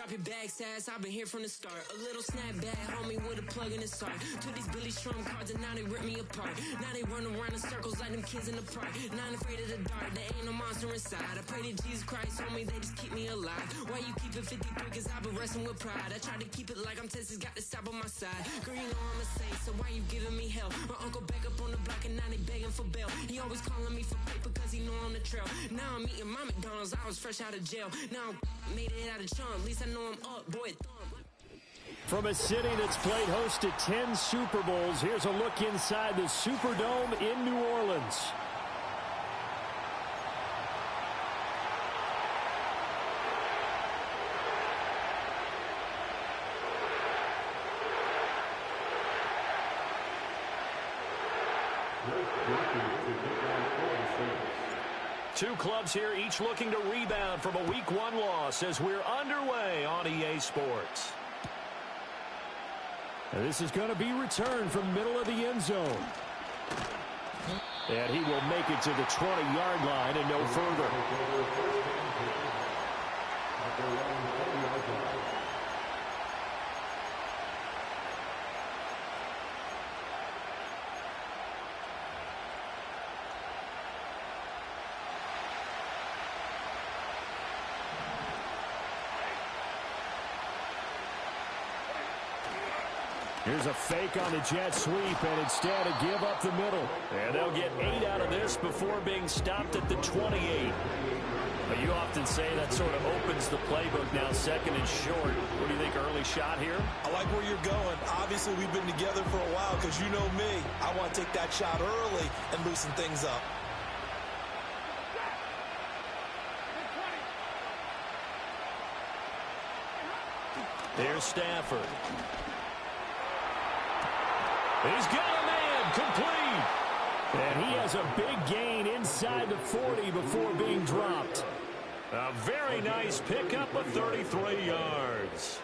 Drop your bags, ass, I've been here from the start. A little snapback, homie, with a plug in his heart. To these Billy Strum cards, and now they rip me apart. Now they run around in circles like them kids in the park. Now I'm afraid of the dark, there ain't no monster inside. I pray to Jesus Christ, homie, they just keep me alive. Why you keep it 53? Cause I've been wrestling with pride. I try to keep it like I'm Texas, got the stop on my side. Girl, you know I'm a saint, so why you giving me hell? My uncle back up on the block, and now they begging for bail. He always calling me for paper, cause he know I'm the trail. Now I'm eating my McDonald's, I was fresh out of jail. Now I'm made it out of chunk, at least I know I'm up, boy. From a city that's played host to 10 Super Bowls, here's a look inside the Superdome in New Orleans. Two clubs here, each looking to rebound from a Week 1 loss as we're underway on EA Sports. And this is going to be returned from middle of the end zone. And he will make it to the 20-yard line and no further. Here's a fake on the jet sweep, and instead a give up the middle. And they'll get 8 out of this before being stopped at the 28. But you often say that sort of opens the playbook now, second and short. What do you think, early shot here? I like where you're going. Obviously, we've been together for a while because you know me. I want to take that shot early and loosen things up. There's Stafford. He's got a man, complete. And he has a big gain inside the 40 before being dropped. A very nice pickup of 33 yards.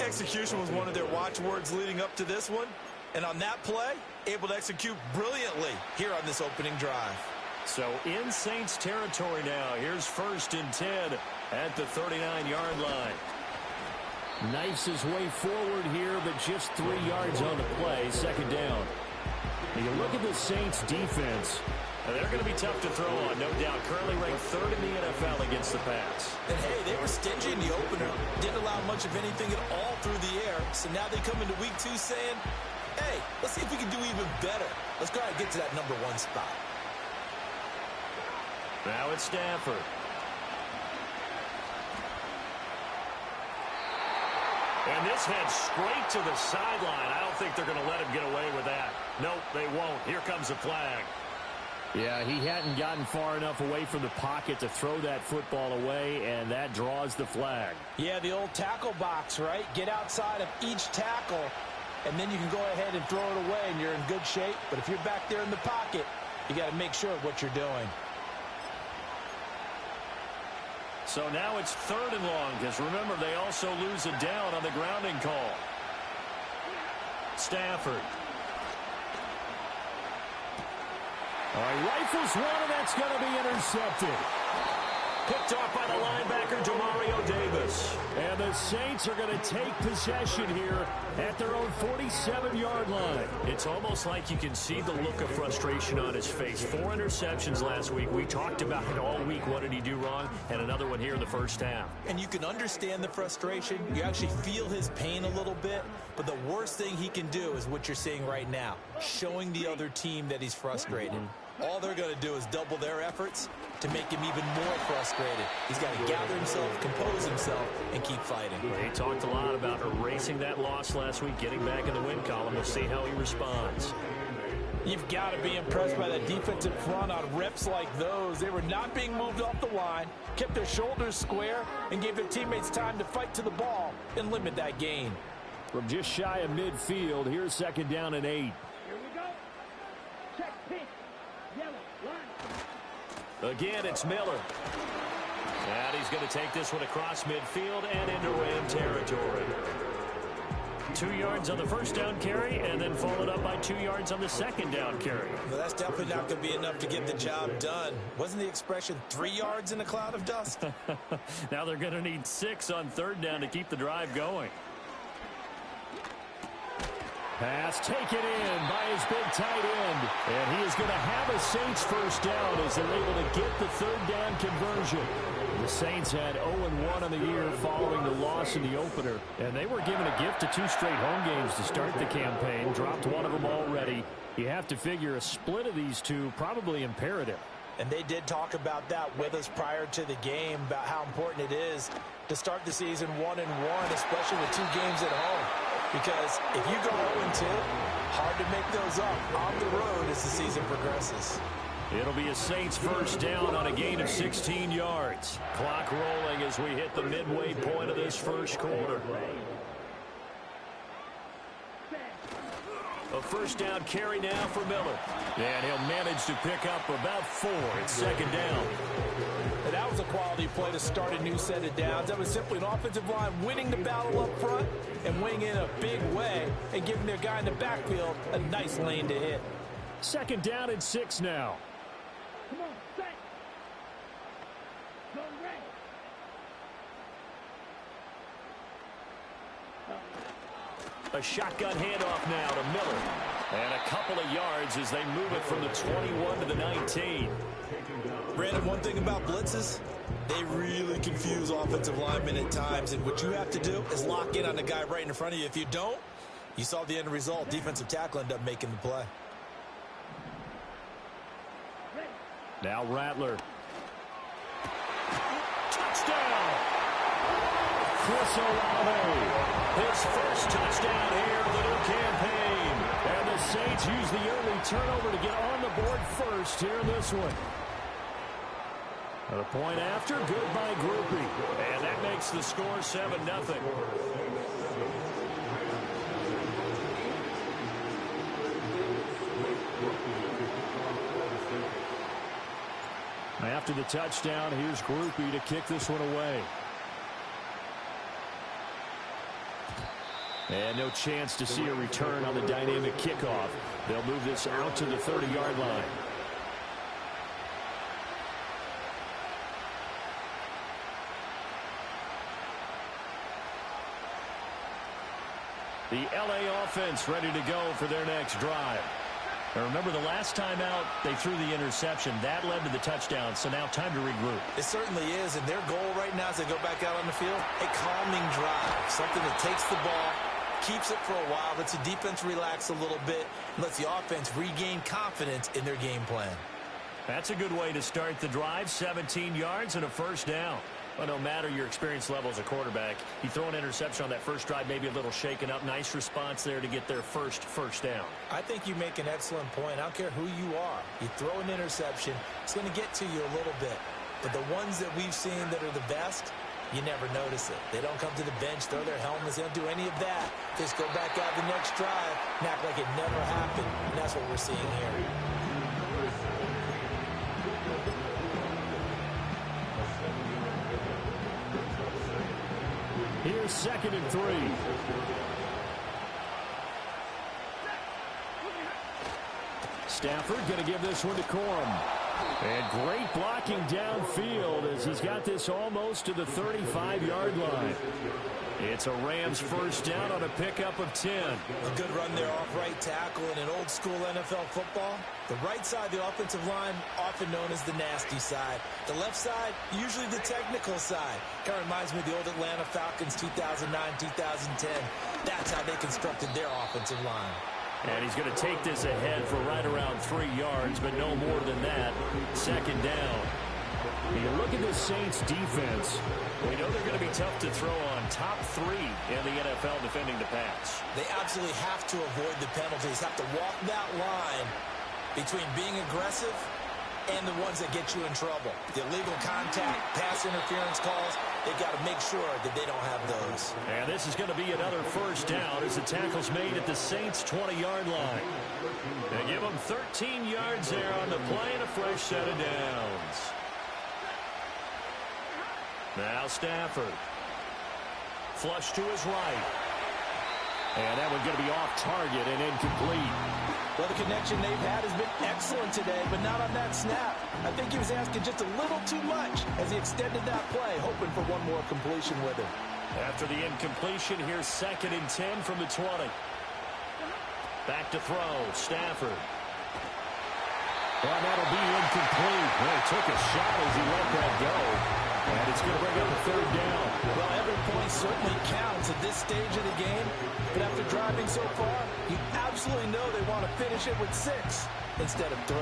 Execution was one of their watchwords leading up to this one. And on that play, able to execute brilliantly here on this opening drive. So in Saints territory now. Here's 1st and 10 at the 39-yard line. Knifes his way forward here, but just 3 yards on the play. Second down. And you look at the Saints defense. They're going to be tough to throw on, no doubt. Currently ranked 3rd in the NFL against the pass. And hey, they were stingy in the opener. Didn't allow much of anything at all through the air. So now they come into week 2 saying, hey, let's see if we can do even better. Let's go ahead and get to that number 1 spot. Now it's Stafford. And this heads straight to the sideline. I don't think they're going to let him get away with that. Nope, they won't. Here comes a flag. Yeah, he hadn't gotten far enough away from the pocket to throw that football away, and that draws the flag. Yeah, the old tackle box, right? Get outside of each tackle, and then you can go ahead and throw it away, and you're in good shape. But if you're back there in the pocket, you got to make sure of what you're doing. So now it's 3rd and long, because remember, they also lose a down on the grounding call. Stafford. All right, rifles one, and that's going to be intercepted. Picked off by the linebacker, Demario Davis. And the Saints are going to take possession here at their own 47-yard line. It's almost like you can see the look of frustration on his face. 4 interceptions last week. We talked about it all week. What did he do wrong? And another one here in the first half. And you can understand the frustration. You actually feel his pain a little bit. But the worst thing he can do is what you're seeing right now, showing the other team that he's frustrated. All they're going to do is double their efforts to make him even more frustrated. He's got to gather himself, compose himself, and keep fighting. He talked a lot about erasing that loss last week, getting back in the win column. We'll see how he responds. You've got to be impressed by that defensive front on reps like those. They were not being moved off the line, kept their shoulders square, and gave their teammates time to fight to the ball and limit that gain. From just shy of midfield, here's 2nd down and 8. Here we go. Check, pitch. Yellow, line. Again, it's Miller. And he's going to take this one across midfield and into Ram territory. 2 yards on the first down carry, and then followed up by 2 yards on the second down carry. Well, that's definitely not going to be enough to get the job done. Wasn't the expression 3 yards in a cloud of dust? Now they're going to need 6 on third down to keep the drive going. Pass taken in by his big tight end. And he is going to have a Saints first down as they're able to get the third down conversion. The Saints had 0-1 on the year following the loss in the opener. And they were given a gift of 2 straight home games to start the campaign. Dropped one of them already. You have to figure a split of these two probably imperative. And they did talk about that with us prior to the game, about how important it is to start the season 1-1, especially with 2 games at home. Because if you go 0-2, hard to make those up on the road as the season progresses. It'll be a Saints first down on a gain of 16 yards. Clock rolling as we hit the midway point of this first quarter. A first down carry now for Miller. And he'll manage to pick up about 4 at second down. And that was a quality play to start a new set of downs. That was simply an offensive line winning the battle up front and winning in a big way and giving their guy in the backfield a nice lane to hit. Second down and 6 now. Come on, set. Go red. A shotgun handoff now to Miller. And a couple of yards as they move it from the 21 to the 19. Brandon, one thing about blitzes, they really confuse offensive linemen at times. And what you have to do is lock in on the guy right in front of you. If you don't, you saw the end result. Defensive tackle ended up making the play. Now Rattler. Touchdown! Chris Olave. His first touchdown here of the new campaign. And the Saints use the early turnover to get on the board first here in this one. A point after, good by Groupie. And that makes the score 7-0. After the touchdown, here's Groupie to kick this one away. And no chance to see a return on the dynamic kickoff. They'll move this out to the 30-yard line. The LA offense ready to go for their next drive. And remember, the last time out, they threw the interception. That led to the touchdown, so now time to regroup. It certainly is, and their goal right now as they go back out on the field, a calming drive, something that takes the ball, keeps it for a while, lets the defense relax a little bit, and lets the offense regain confidence in their game plan. That's a good way to start the drive, 17 yards and a first down. Well, no matter your experience level as a quarterback, you throw an interception on that first drive, maybe a little shaken up. Nice response there to get their first down. I think you make an excellent point. I don't care who you are. You throw an interception, it's going to get to you a little bit. But the ones that we've seen that are the best, you never notice it. They don't come to the bench, throw their helmets, they don't do any of that. Just go back out the next drive and act like it never happened. And that's what we're seeing here. Here's 2nd and 3. Stafford going to give this one to Corum. And great blocking downfield as he's got this almost to the 35-yard line. It's a Rams first down on a pickup of 10. A good run there off right tackle in an old-school NFL football. The right side of the offensive line, often known as the nasty side. The left side, usually the technical side. Kind of reminds me of the old Atlanta Falcons 2009-2010. That's how they constructed their offensive line. And he's going to take this ahead for right around 3 yards, but no more than that. 2nd down. You look at this Saints defense. We know they're going to be tough to throw on. Top 3 in the NFL defending the pass. They absolutely have to avoid the penalties, have to walk that line between being aggressive and the ones that get you in trouble. The illegal contact, pass interference calls, they've got to make sure that they don't have those. And this is going to be another first down as the tackle's made at the Saints' 20-yard line. They give them 13 yards there on the play and a fresh set of downs. Now Stafford. Flush to his right. And that one's going to be off target and incomplete. Well, the connection they've had has been excellent today, but not on that snap. I think he was asking just a little too much as he extended that play, hoping for one more completion with it. After the incompletion, here's 2nd and 10 from the 20. Back to throw, Stafford. And that'll be incomplete. Well, he took a shot as he let that go. And it's going to bring up a 3rd down. Well, every point certainly counts at this stage of the game. But after driving so far, you absolutely know they want to finish it with 6 instead of 3.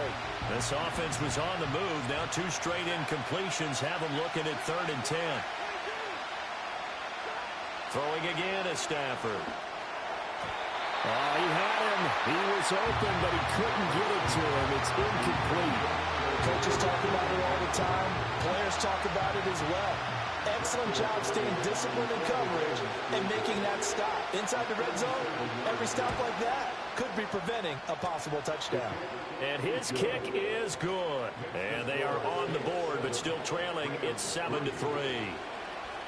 This offense was on the move. Now 2 straight incompletions have them looking at 3rd and 10. Throwing again is Stafford. Oh, he had him. He was open, but he couldn't get it to him. It's incomplete. Coaches talk about it all the time. Players talk about it as well. Excellent job staying disciplined in coverage and making that stop. Inside the red zone, every stop like that could be preventing a possible touchdown. And his kick is good. And they are on the board, but still trailing. It's 7-3.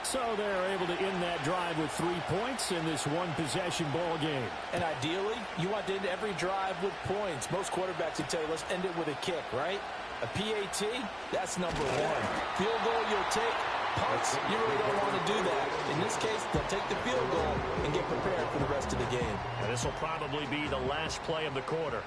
So they're able to end that drive with 3 points in this one-possession ball game. And ideally, you want to end every drive with points. Most quarterbacks would tell you, let's end it with a kick, right? A PAT, that's number 1. Field goal, you'll take. Punts, you really don't want to do that. In this case, they'll take the field goal and get prepared for the rest of the game. And this will probably be the last play of the quarter.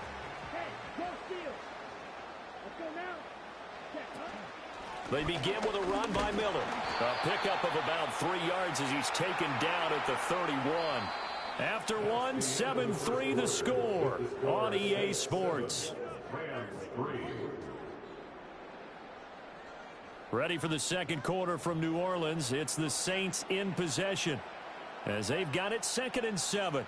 They begin with a run by Miller. A pickup of about 3 yards as he's taken down at the 31. After one, 7-3 the score on EA Sports. Ready for the second quarter from New Orleans. It's the Saints in possession as they've got it 2nd and 7.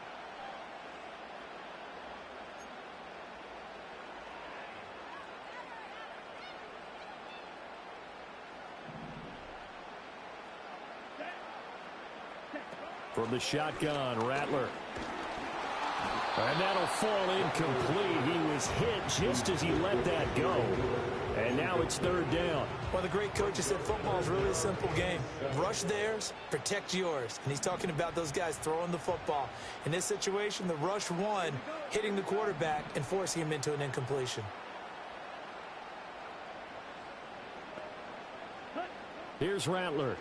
From the shotgun, Rattler. And that'll fall incomplete. He was hit just as he let that go. And now it's 3rd down. Well, the great coach has said football is really a simple game. Rush theirs, protect yours. And he's talking about those guys throwing the football. In this situation, the rush won, hitting the quarterback and forcing him into an incompletion. Here's Rattler.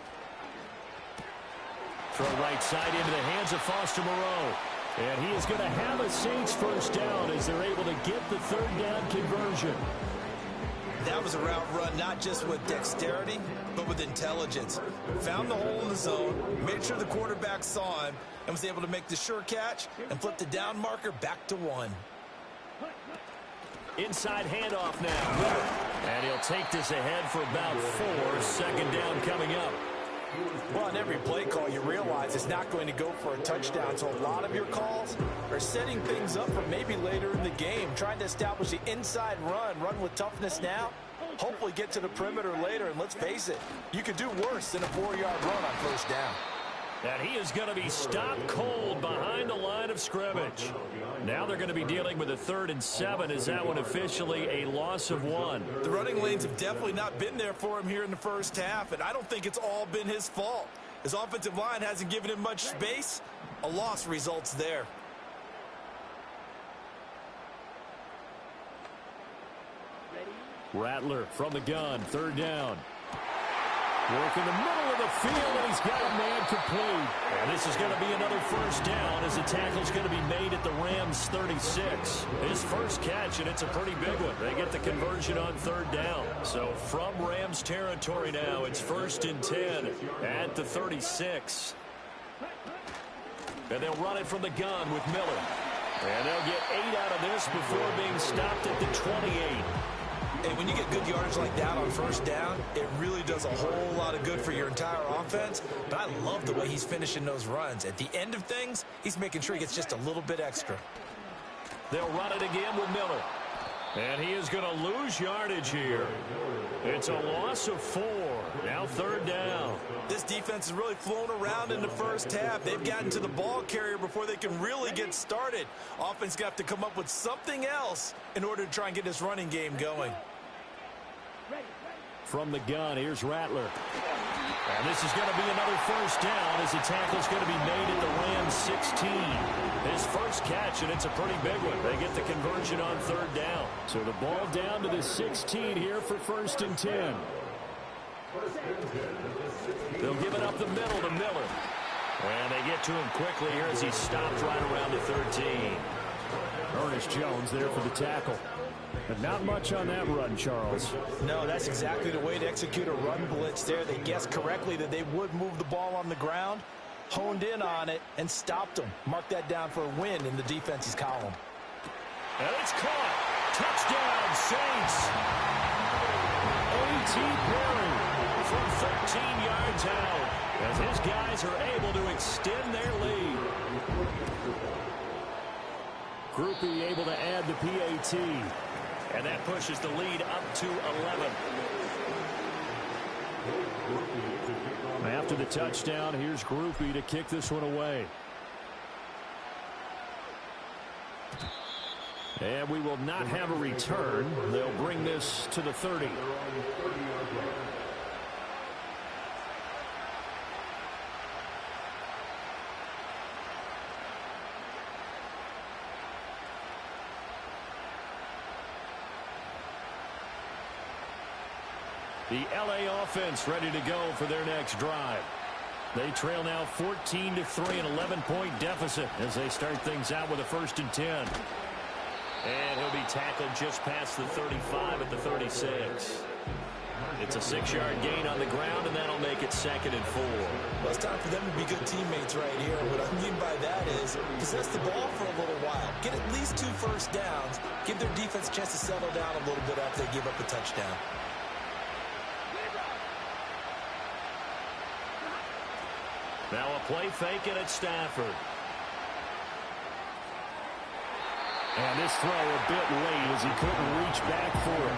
Throw right side into the hands of Foster Moreau. And he is going to have a Saints first down as they're able to get the 3rd down conversion. That was a route run not just with dexterity, but with intelligence. Found the hole in the zone, made sure the quarterback saw him, and was able to make the sure catch and flip the down marker back to 1. Inside handoff now. And he'll take this ahead for about 4. 2nd down coming up. Well, in every play call, you realize it's not going to go for a touchdown. So a lot of your calls are setting things up for maybe later in the game, trying to establish the inside run with toughness now, hopefully get to the perimeter later. And let's face it, you could do worse than a 4-yard run on 1st down. And he is going to be stopped cold behind the line of scrimmage. Now they're going to be dealing with a 3rd and 7. Is that one officially a loss of 1? The running lanes have definitely not been there for him here in the first half, and I don't think it's all been his fault. His offensive line hasn't given him much space. A loss results there. Rattler from the gun, 3rd down. Work in the middle of the field, and he's got a man complete. And this is going to be another first down as the tackle's going to be made at the Rams' 36. His first catch, and it's a pretty big one. They get the conversion on 3rd down. So from Rams territory now, it's 1st and 10 at the 36. And they'll run it from the gun with Miller. And they'll get 8 out of this before being stopped at the 28. And when you get good yardage like that on 1st down, it really does a whole lot of good for your entire offense. But I love the way he's finishing those runs. At the end of things, he's making sure he gets just a little bit extra. They'll run it again with Miller. And he is going to lose yardage here. It's a loss of 4. Now 3rd down. This defense has really flown around in the first half. They've gotten to the ball carrier before they can really get started. Offense got to come up with something else in order to try and get this running game going. From the gun, here's Rattler. And this is going to be another first down as the tackle's going to be made at the Rams 16. His first catch, and it's a pretty big one. They get the conversion on third down. So the ball down to the 16 here for first and 10. They'll give it up the middle to Miller. And they get to him quickly here as he stopped right around the 13. Ernest Jones there for the tackle. But not much on that run, Charles. No, that's exactly the way to execute a run blitz there. They guessed correctly that they would move the ball on the ground, honed in on it, and stopped them. Mark that down for a win in the defense's column. And it's caught. Touchdown, Saints. A.T. Perry from 13 yards out as his guys are able to extend their lead. Groupie able to add the PAT. And that pushes the lead up to 11. After the touchdown, here's Groupie to kick this one away. And we will not have a return. They'll bring this to the 30. The LA offense ready to go for their next drive. They trail now 14-3, an 11-point deficit as they start things out with a first and 10. And he'll be tackled just past the 35 at the 36. It's a 6-yard gain on the ground, and that'll make it 2nd and 4. Well, it's time for them to be good teammates right here. What I mean by that is possess the ball for a little while. Get at least 2 first downs. Give their defense a chance to settle down a little bit after they give up a touchdown. Now a play fake and it's Stafford. And this throw a bit late as he couldn't reach back for it.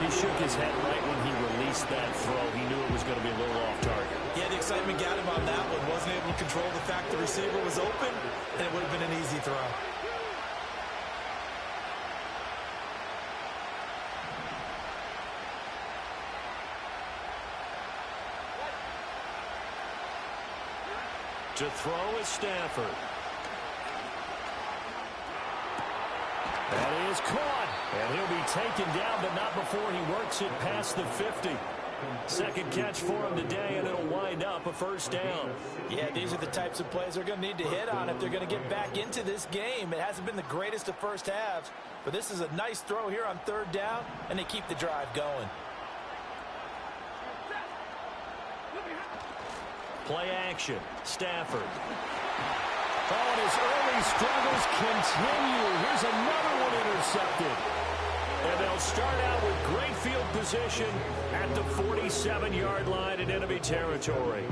He shook his head right when he released that throw. He knew it was going to be a little off target. Yeah, the excitement got him on that one. Wasn't able to control the fact the receiver was open, and it would have been an easy throw. To throw is Stafford. That is caught. And he'll be taken down, but not before he works it past the 50. Second catch for him today, and it'll wind up a first down. Yeah, these are the types of plays they're going to need to hit on if they're going to get back into this game. It hasn't been the greatest of first halves, but this is a nice throw here on third down, and they keep the drive going. Play action. Stafford. Oh, and his early struggles continue. Here's another one intercepted. And they'll start out with great field position at the 47-yard line in enemy territory.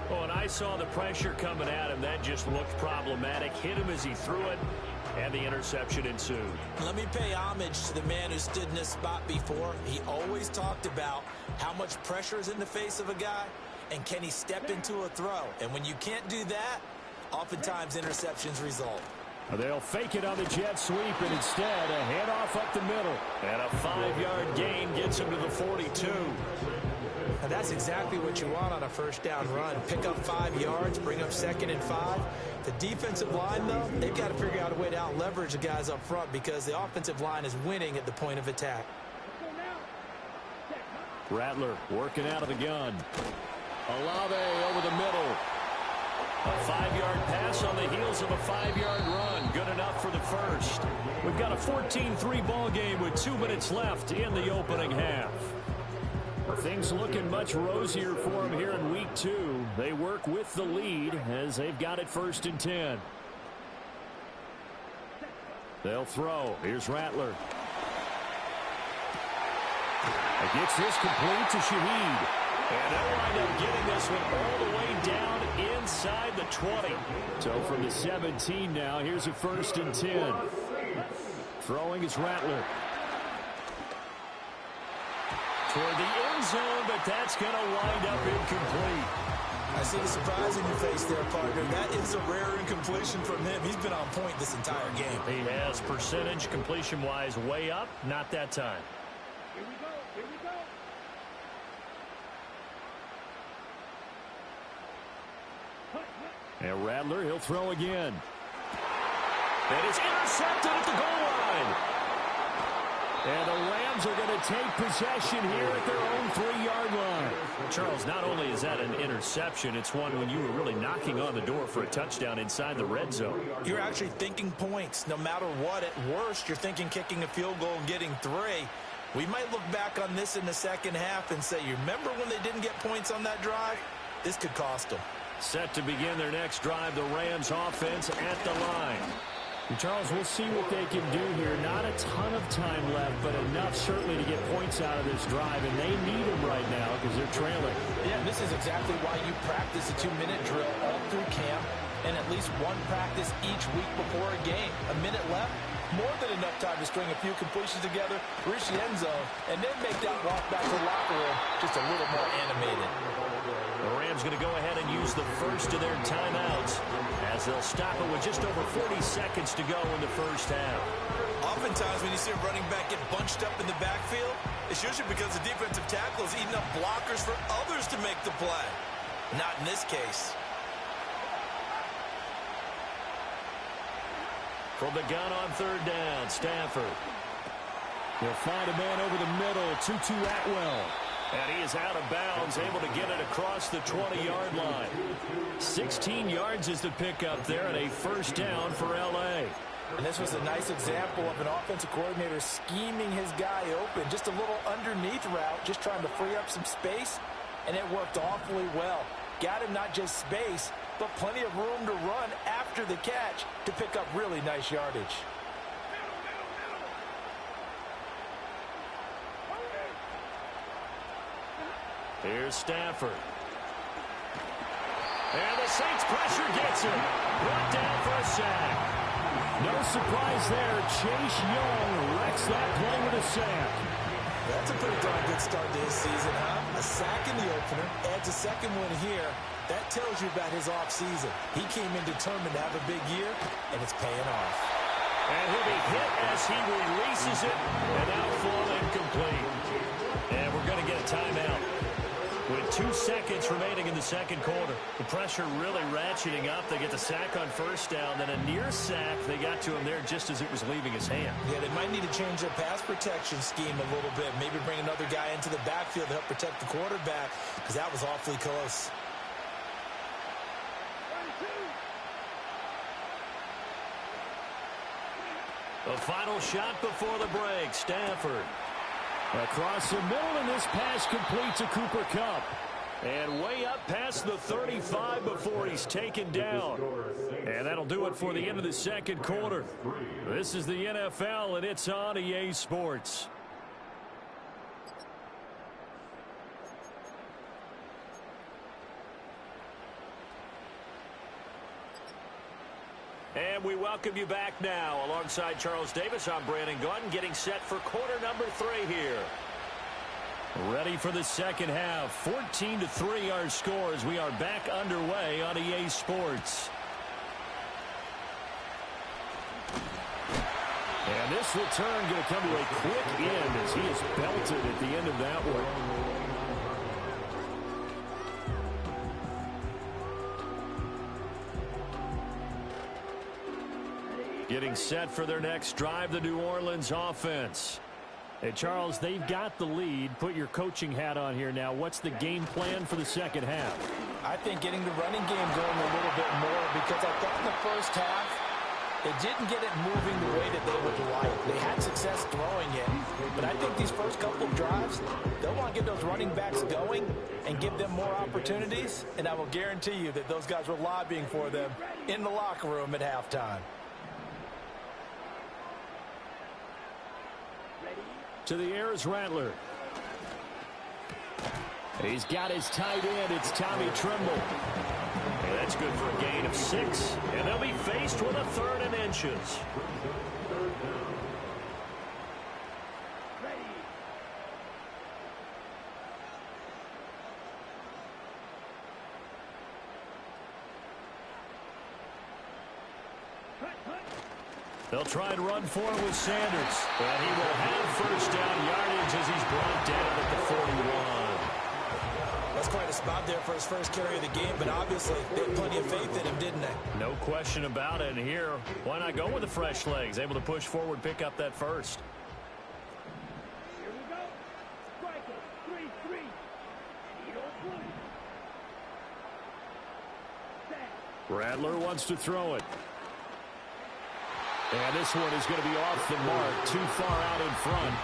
Oh, and I saw the pressure coming at him. That just looked problematic. Hit him as he threw it, and the interception ensued. Let me pay homage to the man who stood in this spot before. He always talked about how much pressure is in the face of a guy, and can he step into a throw? And when you can't do that, oftentimes interceptions result. They'll fake it on the jet sweep, and instead a handoff up the middle. And a 5-yard gain gets him to the 42. And that's exactly what you want on a first down run. Pick up 5 yards, bring up 2nd and 5. The defensive line, though, they've got to figure out a way to out-leverage the guys up front because the offensive line is winning at the point of attack. Rattler working out of the gun. Olave over the middle. A 5-yard pass on the heels of a 5-yard run. Good enough for the first. We've got a 14-3 ball game with 2 minutes left in the opening half. Things looking much rosier for them here in week 2. They work with the lead as they've got it 1st and 10. They'll throw. Here's Rattler. Gets this complete to Shaheed. And they'll wind up getting this one all the way down inside the 20. So from the 17 now, here's a 1st and 10. Throwing is Rattler. Toward the end zone, but that's going to wind up incomplete. I see the surprise in your face there, partner. That is a rare incompletion from him. He's been on point this entire game. He has percentage completion-wise way up. Not that time. Here we go. Here we go. And Rattler, he'll throw again. And it's intercepted at the goal line. And the Rams are going to take possession here at their own 3-yard line. Charles, not only is that an interception, it's one when you were really knocking on the door for a touchdown inside the red zone. You're actually thinking points. No matter what, at worst, you're thinking kicking a field goal and getting 3. We might look back on this in the second half and say, you remember when they didn't get points on that drive? This could cost them. Set to begin their next drive, the Rams offense at the line. And Charles, we'll see what they can do here. Not a ton of time left, but enough certainly to get points out of this drive, and they need them right now because they're trailing. Yeah, this is exactly why you practice a 2-minute drill all through camp and at least one practice each week before a game. A minute left, more than enough time to string a few completions together, reach the end zone, and then make that walk back to the locker room just a little more animated. The Rams going to go ahead and use the first of their timeouts as they'll stop it with just over 40 seconds to go in the first half. Oftentimes when you see a running back get bunched up in the backfield, it's usually because the defensive tackle is eating up blockers for others to make the play. Not in this case. From the gun on 3rd down, Stafford. He'll find a man over the middle, Tutu Atwell. And he is out of bounds, able to get it across the 20-yard line. 16 yards is the pickup there, and a first down for L.A. And this was a nice example of an offensive coordinator scheming his guy open. Just a little underneath route, just trying to free up some space, and it worked awfully well. Got him not just space, but plenty of room to run after the catch to pick up really nice yardage. Here's Stafford. And the Saints pressure gets him. Brought down for a sack. No surprise there. Chase Young wrecks that play with a sack. That's a pretty darn good start to his season, huh? A sack in the opener, adds a second one here. That tells you about his offseason. He came in determined to have a big year, and it's paying off. And he'll be hit as he releases it, and now fall incomplete. And we're going to get a timeout. With 2 seconds remaining in the second quarter. The pressure really ratcheting up. They get the sack on first down. Then a near sack. They got to him there just as it was leaving his hand. Yeah, they might need to change their pass protection scheme a little bit. Maybe bring another guy into the backfield to help protect the quarterback, because that was awfully close. The final shot before the break. Stafford. Across the middle, and this pass complete to Cooper Kupp. And way up past the 35 before he's taken down. And that'll do it for the end of the second quarter. This is the NFL, and it's on EA Sports. And we welcome you back now. Alongside Charles Davis, I'm Brandon Gaudin, getting set for quarter number 3 here. Ready for the second half. 14-3 our scores. We are back underway on EA Sports. And this return going to come to a quick end as he is belted at the end of that one. Getting set for their next drive, the New Orleans offense. Hey, Charles, they've got the lead. Put your coaching hat on here now. What's the game plan for the second half? I think getting the running game going a little bit more, because I thought in the first half they didn't get it moving the way that they would like. They had success throwing it, but I think these first couple of drives, they'll want to get those running backs going and give them more opportunities, and I will guarantee you that those guys were lobbying for them in the locker room at halftime. To the air is Rattler. He's got his tight end. It's Tommy Tremble. And that's good for a gain of 6. And they'll be faced with a 3rd and inches. They'll try and run for it with Sanders. And he will have first down yardage as he's brought down at the 41. That's quite a spot there for his first carry of the game, but obviously they had plenty of faith in him, didn't they? No question about it. And here, why not go with the fresh legs? Able to push forward, pick up that first. Here we go. Striker, 3-3. Rattler wants to throw it. And this one is going to be off the mark, too far out in front.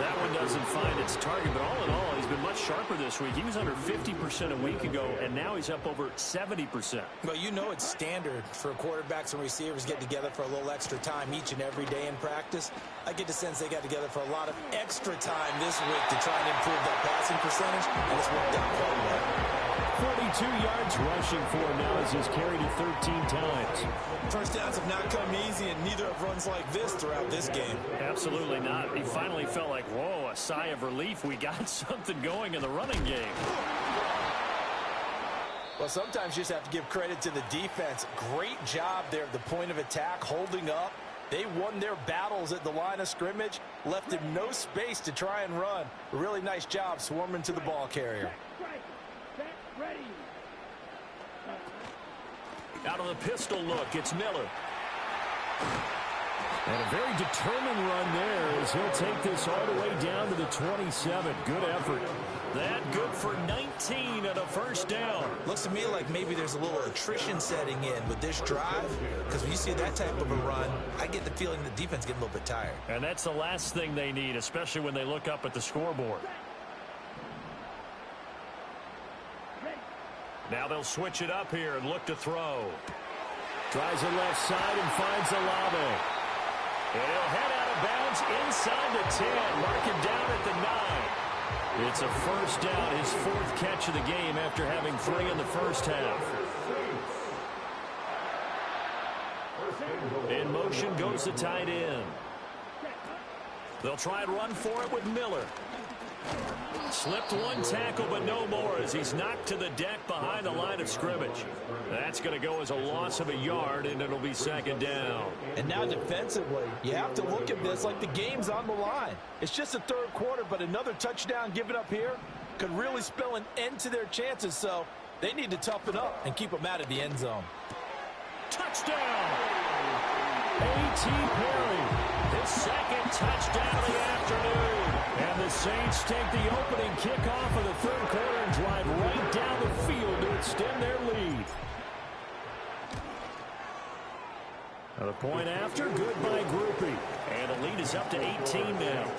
That one doesn't find its target, but all in all, he's been much sharper this week. He was under 50% a week ago, and now he's up over 70%. Well, you know it's standard for quarterbacks and receivers get together for a little extra time each and every day in practice. I get the sense they got together for a lot of extra time this week to try and improve that passing percentage, and it's worked out quite well. 42 yards rushing for him now as he's carried it 13 times. First downs have not come easy, and neither have runs like this throughout this game. Absolutely not. He finally felt like, whoa, a sigh of relief. We got something going in the running game. Well, sometimes you just have to give credit to the defense. Great job there at the point of attack, holding up. They won their battles at the line of scrimmage, left him no space to try and run. A really nice job swarming to the ball carrier. Ready. Out of the pistol look, it's Miller. And a very determined run there as he'll take this all the way down to the 27. Good effort. That good for 19 and a first down. Looks to me like maybe there's a little attrition setting in with this drive, because when you see that type of a run, I get the feeling the defense getting a little bit tired. And that's the last thing they need, especially when they look up at the scoreboard. Now they'll switch it up here and look to throw. Tries the left side and finds Olave. And he'll head out of bounds inside the 10. Mark him down at the 9. It's a first down, his fourth catch of the game after having 3 in the first half. In motion goes the tight end. They'll try and run for it with Miller. Slipped one tackle, but no more as he's knocked to the deck behind the line of scrimmage. That's going to go as a loss of a yard, and it'll be second down. And now defensively, you have to look at this like the game's on the line. It's just the third quarter, but another touchdown given up here could really spell an end to their chances, so they need to toughen up and keep them out of the end zone. Touchdown! A.T. Perry. His second touchdown of the afternoon. And the Saints take the opening kickoff of the third quarter and drive right down the field to extend their lead. The point after, good by Groupie. And the lead is up to 18 now.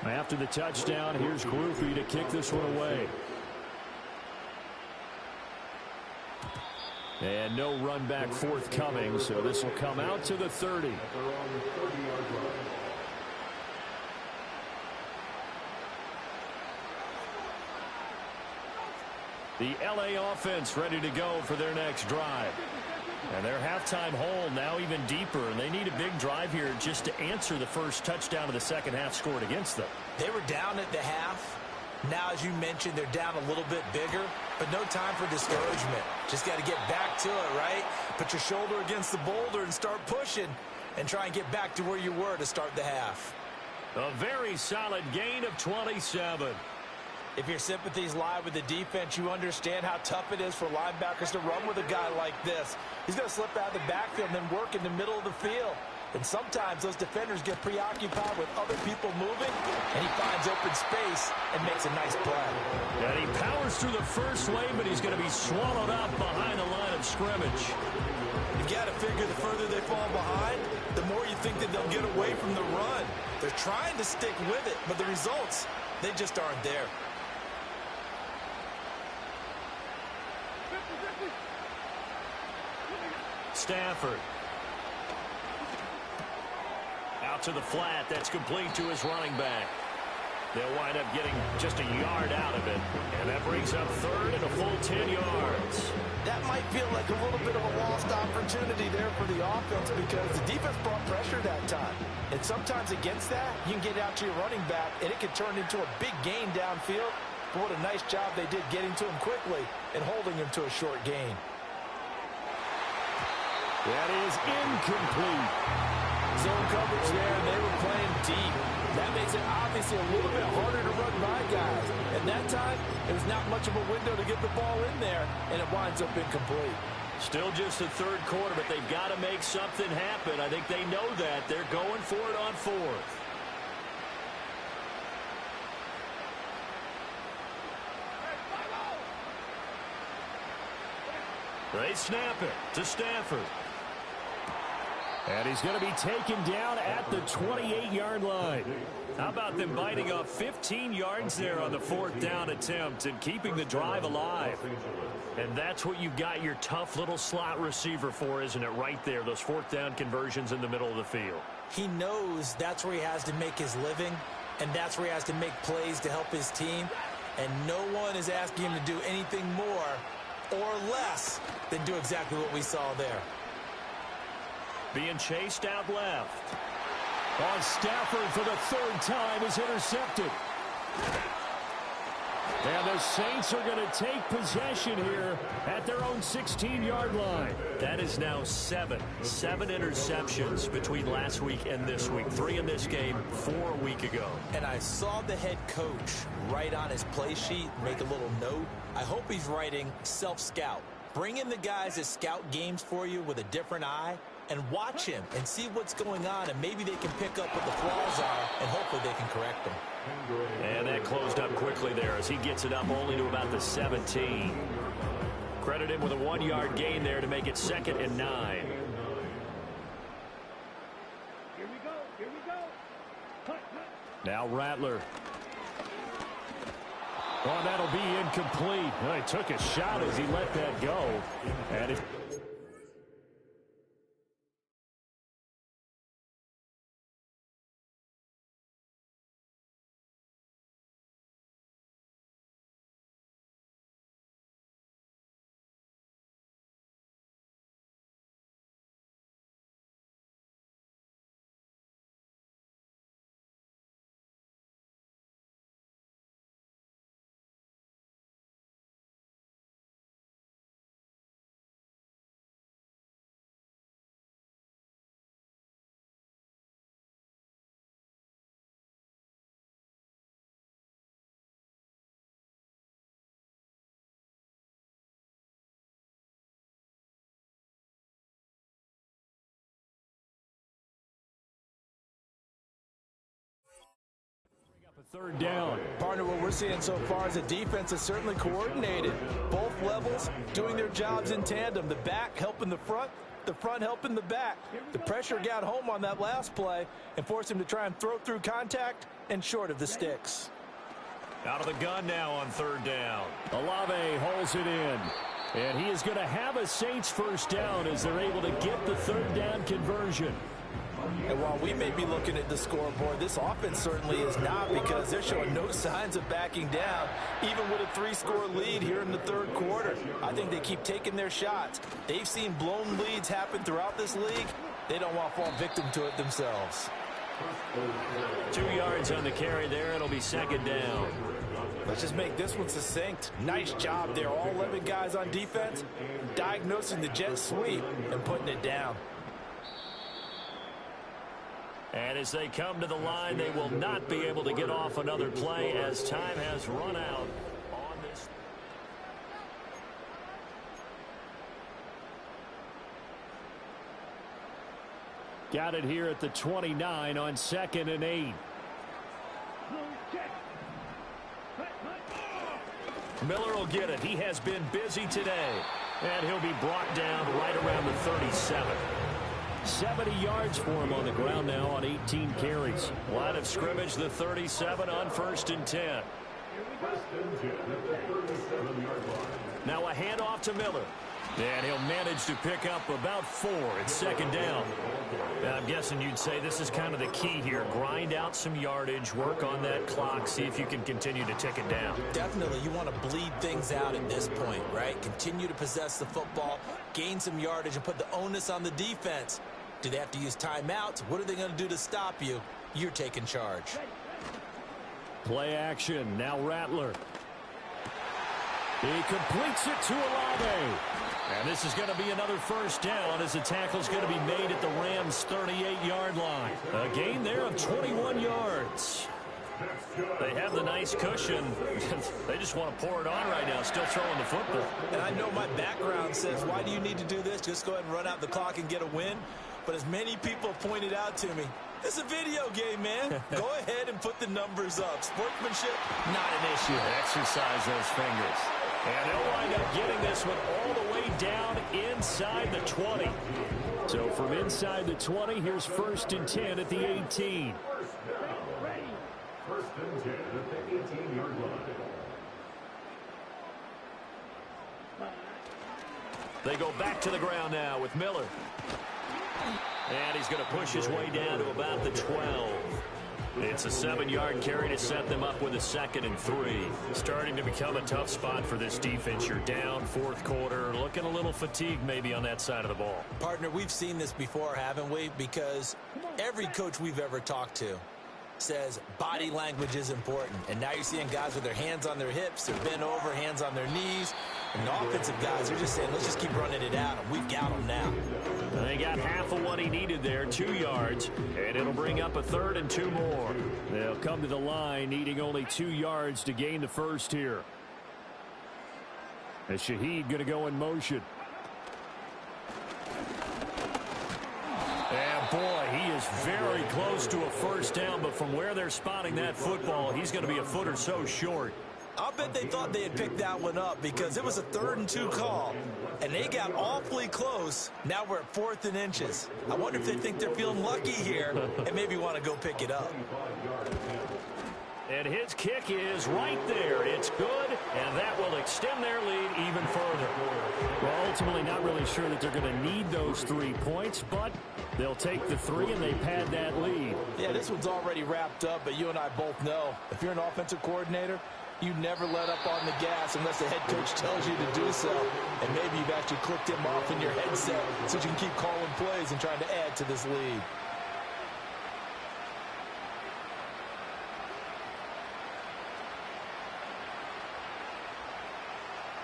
After the touchdown, here's Groupie to kick this one away. And no run back forthcoming, so this will come out to the 30. The LA offense ready to go for their next drive. And their halftime hole now even deeper, and they need a big drive here just to answer the first touchdown of the second half scored against them. They were down at the half. Now, as you mentioned, they're down a little bit bigger, but no time for discouragement. Just got to get back to it, right? Put your shoulder against the boulder and start pushing and try and get back to where you were to start the half. A very solid gain of 27. If your sympathies lie with the defense, you understand how tough it is for linebackers to run with a guy like this. He's going to slip out of the backfield and then work in the middle of the field. And sometimes those defenders get preoccupied with other people moving, and he finds open space and makes a nice play. And he powers through the first wave, but he's going to be swallowed up behind the line of scrimmage. You've got to figure the further they fall behind, the more you think that they'll get away from the run. They're trying to stick with it, but the results, they just aren't there. Stafford. Out to the flat. That's complete to his running back. They'll wind up getting just a yard out of it. And that brings up third and a full 10 yards. That might feel like a little bit of a lost opportunity there for the offense because the defense brought pressure that time. And sometimes against that, you can get out to your running back, and it can turn into a big gain downfield. But what a nice job they did getting to him quickly and holding him to a short gain. That is incomplete. zone coverage there, and they were playing deep. That makes it obviously a little bit harder to run by guys. And that time, there's not much of a window to get the ball in there, and it winds up incomplete. Still just the third quarter, but they've got to make something happen. I think they know that. They're going for it on fourth. They snap it to Stafford. And he's going to be taken down at the 28-yard line. How about them biting off 15 yards there on the fourth down attempt and keeping the drive alive? And that's what you've got your tough little slot receiver for, isn't it? Right there, those fourth down conversions in the middle of the field. He knows that's where he has to make his living, and that's where he has to make plays to help his team. And no one is asking him to do anything more or less than do exactly what we saw there. Being chased out left. On Stafford for the third time is intercepted. And the Saints are going to take possession here at their own 16-yard line. That is now seven interceptions between last week and this week. 3 in this game, 4 a week ago. And I saw the head coach write on his play sheet, make a little note. I hope he's writing self-scout. Bring in the guys that scout games for you with a different eye and watch him and see what's going on, and maybe they can pick up what the flaws are, and hopefully they can correct them. And that closed up quickly there as he gets it up only to about the 17. Credit him with a 1-yard gain there to make it 2nd and 9. Here we go. Here we go. Cut. Now Rattler. Oh, that'll be incomplete. Well, he took a shot as he let that go. And it... Third down. Partner, what we're seeing so far is the defense is certainly coordinated. Both levels doing their jobs in tandem. The back helping the front helping the back. The pressure got home on that last play and forced him to try and throw through contact and short of the sticks. Out of the gun now on third down. Olave holds it in. And he is going to have a Saints first down as they're able to get the third down conversion. And while we may be looking at the scoreboard, this offense certainly is not, because they're showing no signs of backing down, even with a 3-score lead here in the third quarter. I think they keep taking their shots. They've seen blown leads happen throughout this league. They don't want to fall victim to it themselves. 2 yards on the carry there. It'll be 2nd down. Let's just make this one succinct. Nice job there. All 11 guys on defense diagnosing the jet sweep and putting it down. And as they come to the line, they will not be able to get off another play as time has run out on this. Got it here at the 29 on 2nd and 8. Miller will get it. He has been busy today. And he'll be brought down right around the 37. 70 yards for him on the ground now on 18 carries. Line of scrimmage, the 37 on 1st and 10. Now a handoff to Miller. And he'll manage to pick up about 4 at 2nd down. Now, I'm guessing you'd say this is kind of the key here. Grind out some yardage, work on that clock, see if you can continue to tick it down. Definitely, you want to bleed things out at this point, right? Continue to possess the football, gain some yardage, and put the onus on the defense. Do they have to use timeouts? What are they going to do to stop you? You're taking charge. Play action. Now Rattler. He completes it to Olave. And this is going to be another first down as the tackle's going to be made at the Rams' 38-yard line. A gain there of 21 yards. They have the nice cushion. They just want to pour it on right now, still throwing the football. And I know my background says, why do you need to do this? Just go ahead and run out the clock and get a win. But as many people have pointed out to me, this is a video game, man. Go ahead and put the numbers up. Sportsmanship, not an issue. Exercise those fingers. And they'll wind up getting this one all the way down inside the 20. So from inside the 20, here's 1st and 10 at the 18. First and 10 at the 18-yard line. They go back to the ground now with Miller. And he's going to push his way down to about the 12. It's a 7-yard carry to set them up with a 2nd and 3. Starting to become a tough spot for this defense. You're down 4th quarter, looking a little fatigued maybe on that side of the ball. Partner, we've seen this before, haven't we? Because every coach we've ever talked to says body language is important. And now you're seeing guys with their hands on their hips, they're bent over, hands on their knees. And the offensive guys are just saying, let's just keep running it out. We've got them now. And they got half of what he needed there, 2 yards. And it'll bring up a 3rd and 2 more. They'll come to the line, needing only 2 yards to gain the first here. And Shaheed going to go in motion. And boy, he is very close to a first down, but from where they're spotting that football, he's going to be a foot or so short. I'll bet they thought they had picked that one up because it was a 3rd and 2 call, and they got awfully close. Now we're at 4th and inches. I wonder if they think they're feeling lucky here and maybe want to go pick it up. And his kick is right there. It's good, and that will extend their lead even further. Well, ultimately not really sure that they're going to need those 3 points, but they'll take the 3 and they pad that lead. Yeah, this one's already wrapped up, but you and I both know if you're an offensive coordinator, you never let up on the gas unless the head coach tells you to do so. And maybe you've actually clicked him off in your headset so you can keep calling plays and trying to add to this lead.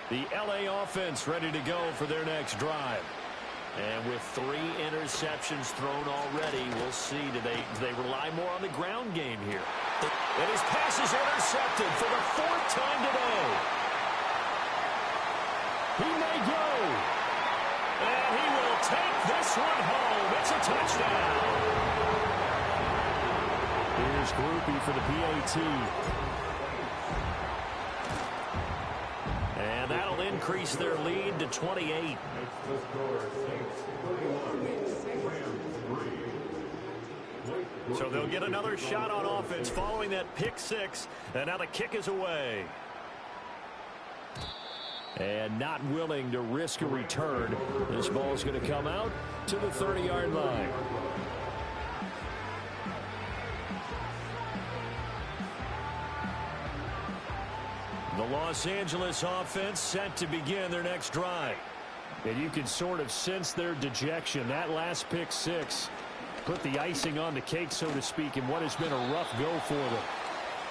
The LA offense ready to go for their next drive. And with 3 interceptions thrown already, we'll see, do they rely more on the ground game here? And his pass is intercepted for the 4th time today. He may go. And he will take this one home. It's a touchdown. Here's Groupie for the PAT. And that'll increase their lead to 28. So they'll get another shot on offense following that pick 6. And now the kick is away. And not willing to risk a return. This ball's going to come out to the 30-yard line. The Los Angeles offense set to begin their next drive. And you can sort of sense their dejection. That last pick 6 put the icing on the cake, so to speak, in what has been a rough go for them.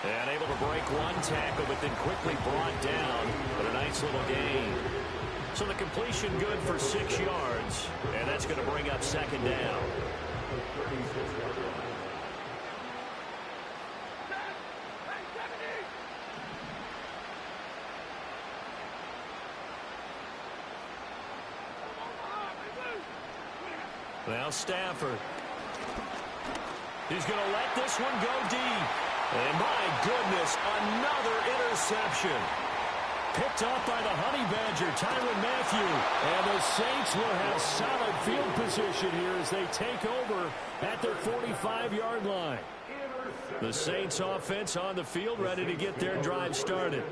And able to break one tackle, but then quickly brought down. But a nice little gain. So the completion good for 6 yards. And that's going to bring up 2nd down. Now Stafford. He's going to let this one go deep. And my goodness, another interception. Picked off by the Honey Badger, Tyrann Mathieu. And the Saints will have solid field position here as they take over at their 45-yard line. The Saints offense on the field ready to get their drive started.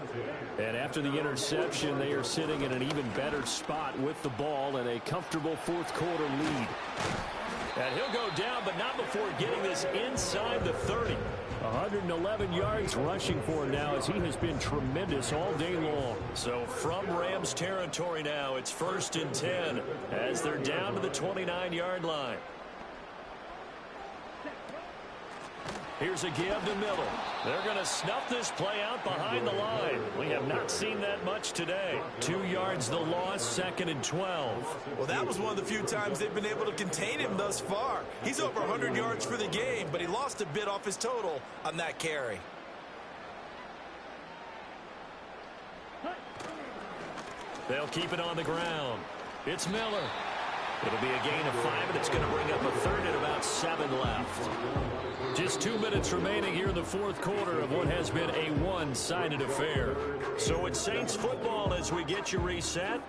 And after the interception, they are sitting in an even better spot with the ball and a comfortable 4th quarter lead. And he'll go down, but not before getting this inside the 30. 111 yards rushing for him now as he has been tremendous all day long. So from Rams territory now, it's 1st and 10 as they're down to the 29-yard line. Here's a give to Miller. They're going to snuff this play out behind the line. We have not seen that much today. 2 yards the loss, 2nd and 12. Well, that was one of the few times they've been able to contain him thus far. He's over 100 yards for the game, but he lost a bit off his total on that carry. They'll keep it on the ground. It's Miller. It'll be a gain of 5, and it's going to bring up a 3rd and about 7 left. Just 2 minutes remaining here in the 4th quarter of what has been a one-sided affair. So it's Saints football as we get you reset.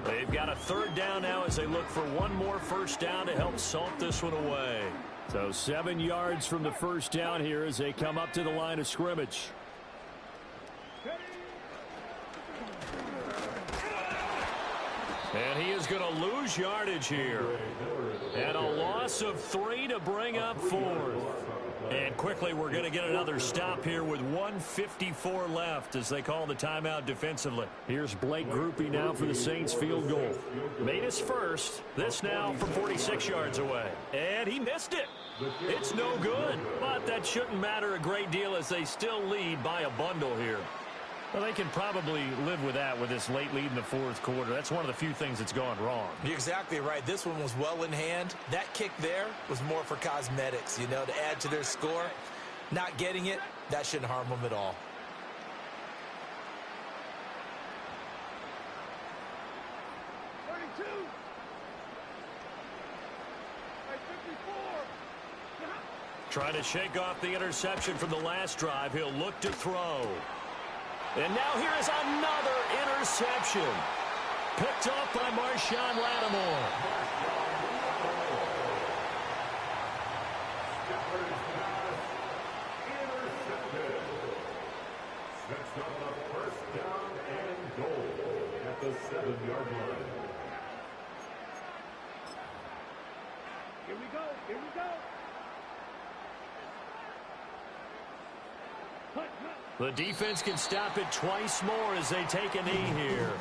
They've got a 3rd down now as they look for one more first down to help salt this one away. So 7 yards from the first down here as they come up to the line of scrimmage. And he is going to lose yardage here. And a loss of 3 to bring up 4th. And quickly we're going to get another stop here with 1:54 left as they call the timeout defensively. Here's Blake Groupie now for the Saints field goal. Made his first. This now from 46 yards away. And he missed it. It's no good. But that shouldn't matter a great deal as they still lead by a bundle here. Well, they can probably live with that with this late lead in the 4th quarter. That's one of the few things that's gone wrong. You're exactly right. This one was well in hand. That kick there was more for cosmetics, you know, to add to their score. Not getting it, that shouldn't harm them at all. Trying to shake off the interception from the last drive. He'll look to throw. And now here is another interception. Picked off by Marshawn Lattimore. Intercepted. Sets up a first down and goal at the 7-yard line. Here we go. Here we go. The defense can stop it twice more as they take a knee here.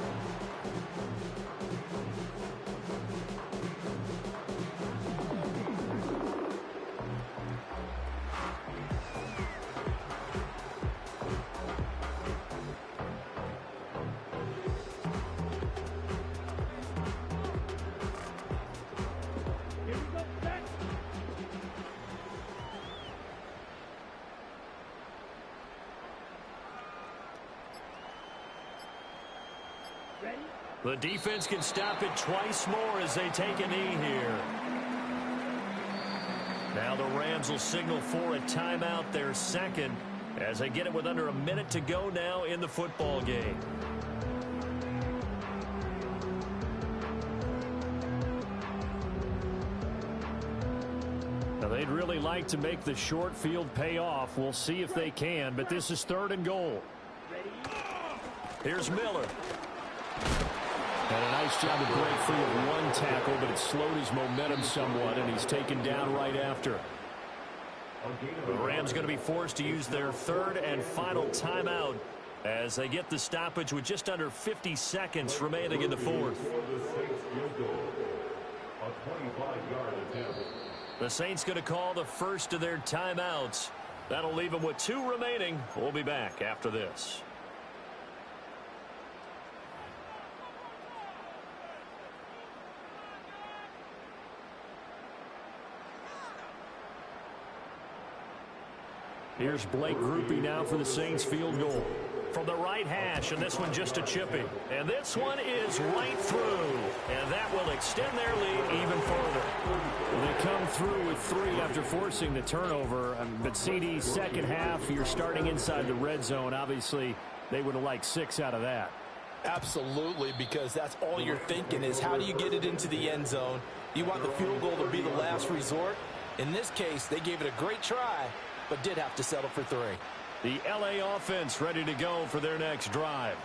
The defense can stop it twice more as they take a knee here. Now the Rams will signal for a timeout, their second, as they get it with under a minute to go now in the football game. Now they'd really like to make the short field pay off. We'll see if they can, but this is 3rd and goal. Here's Miller. And a nice job to break free of one tackle, but it slowed his momentum somewhat, and he's taken down right after. The Rams going to be forced to use their 3rd and final timeout as they get the stoppage with just under 50 seconds remaining in the 4th. The Saints going to call the first of their timeouts. That'll leave them with 2 remaining. We'll be back after this. Here's Blake Groupie now for the Saints field goal. From the right hash, and this one just a chippy. And this one is right through. And that will extend their lead even further. Well, they come through with 3 after forcing the turnover. But CD, second half, you're starting inside the red zone. Obviously, they would have liked 6 out of that. Absolutely, because that's all you're thinking is how do you get it into the end zone? You want the field goal to be the last resort. In this case, they gave it a great try, but did have to settle for 3. The LA offense ready to go for their next drive.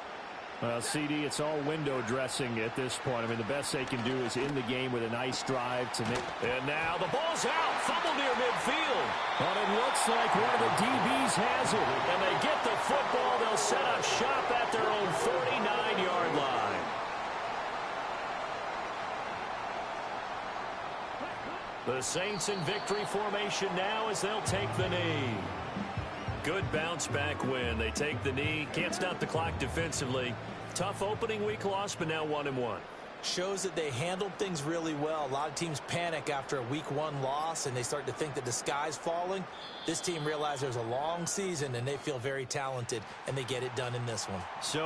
CD, it's all window dressing at this point. I mean, the best they can do is in the game with a nice drive to make. And now the ball's out. Fumble near midfield. But it looks like one of the DBs has it. And they get the football. They'll set up shop at their own 49-yard line. The Saints in victory formation now as they'll take the knee. Good bounce-back win. They take the knee. Can't stop the clock defensively. Tough opening week loss, but now 1-1. Shows that they handled things really well. A lot of teams panic after a week 1 loss, and they start to think that the sky's falling. This team realized there's a long season, and they feel very talented, and they get it done in this one. So